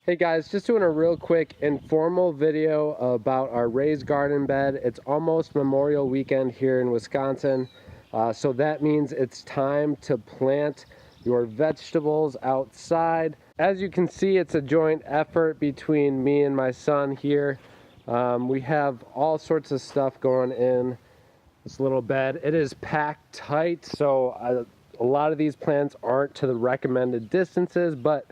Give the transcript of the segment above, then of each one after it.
Hey guys, just doing a real quick informal video about our raised garden bed. It's almost Memorial Weekend here in Wisconsin, so that means it's time to plant your vegetables outside. As you can see, it's a joint effort between me and my son here. We have all sorts of stuff going in this little bed. It is packed tight, so a lot of these plants aren't to the recommended distances, but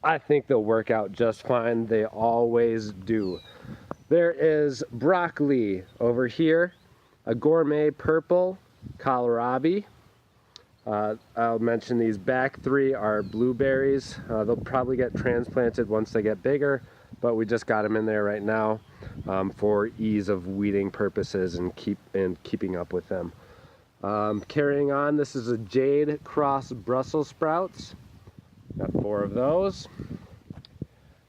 I think they'll work out just fine. They always do. There is broccoli over here, a Gourmet Purple Kohlrabi. I'll mention these back three are blueberries. They'll probably get transplanted once they get bigger, but we just got them in there right now for ease of weeding purposes and keeping up with them. Carrying on, this is a Jade Cross Brussel Sprouts. Got 4 of those.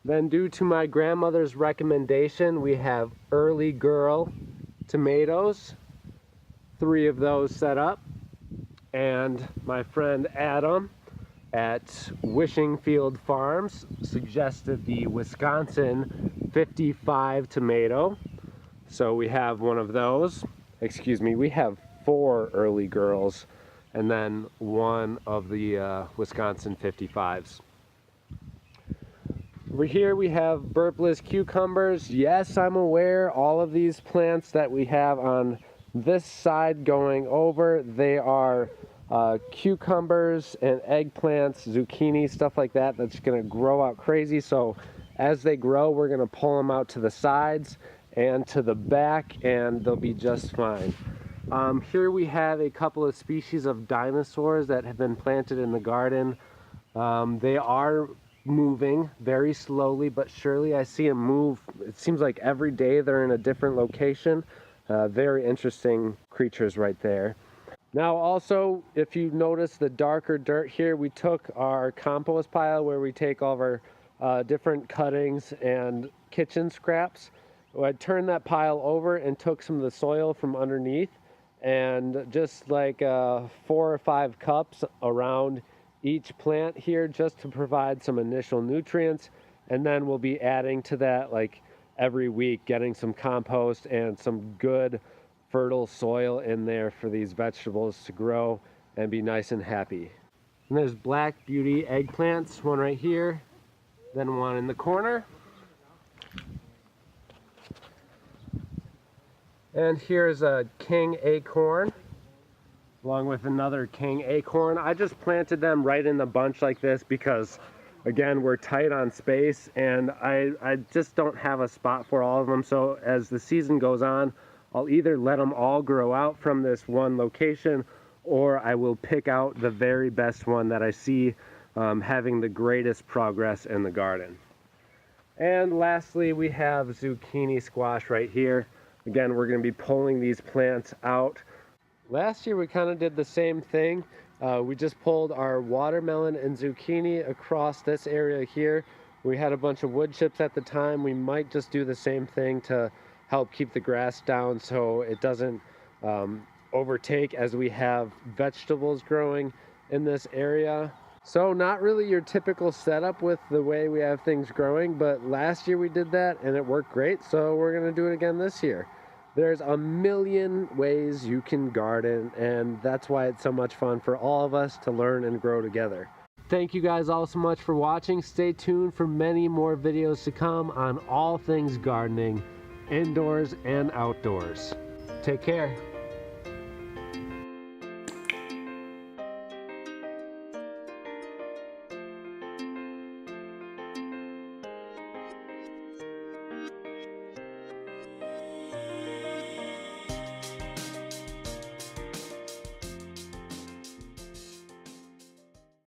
Then, due to my grandmother's recommendation, we have early girl tomatoes. 3 of those set up. And my friend Adam at Wishing Field Farms suggested the Wisconsin 55 tomato. So we have one of those. Excuse me, we have 4 early girls and then 1 of the Wisconsin 55s. Over here we have Burpless Cucumbers. Yes, I'm aware all of these plants that we have on this side going over, they are cucumbers and eggplants, zucchini, stuff like that, that's gonna grow out crazy. So as they grow, we're gonna pull them out to the sides and to the back, and they'll be just fine. Here we have a couple of species of dinosaurs that have been planted in the garden. They are moving very slowly but surely. I see them move, it seems like every day they're in a different location. Very interesting creatures right there. Now also, if you notice the darker dirt here, we took our compost pile where we take all of our different cuttings and kitchen scraps. I turned that pile over and took some of the soil from underneath, and just like 4 or 5 cups around each plant here, just to provide some initial nutrients, and then we'll be adding to that like every week, getting some compost and some good fertile soil in there for these vegetables to grow and be nice and happy. And there's Black Beauty eggplants, one right here, then one in the corner. And here's a king acorn, along with another king acorn. I just planted them right in the bunch like this because, again, we're tight on space, and I just don't have a spot for all of them. So as the season goes on, I'll either let them all grow out from this one location, or I will pick out the very best one that I see having the greatest progress in the garden. And lastly, we have Zucchini Squash right here. Again, we're going to be pulling these plants out. Last year we kind of did the same thing. We just pulled our watermelon and zucchini across this area here. We had a bunch of wood chips at the time. We might just do the same thing to help keep the grass down so it doesn't overtake as we have vegetables growing in this area. So not really your typical setup with the way we have things growing, but last year we did that and it worked great, so we're going to do it again this year. There's a million ways you can garden, and that's why it's so much fun for all of us to learn and grow together. Thank you guys all so much for watching. Stay tuned for many more videos to come on all things gardening, indoors and outdoors. Take care.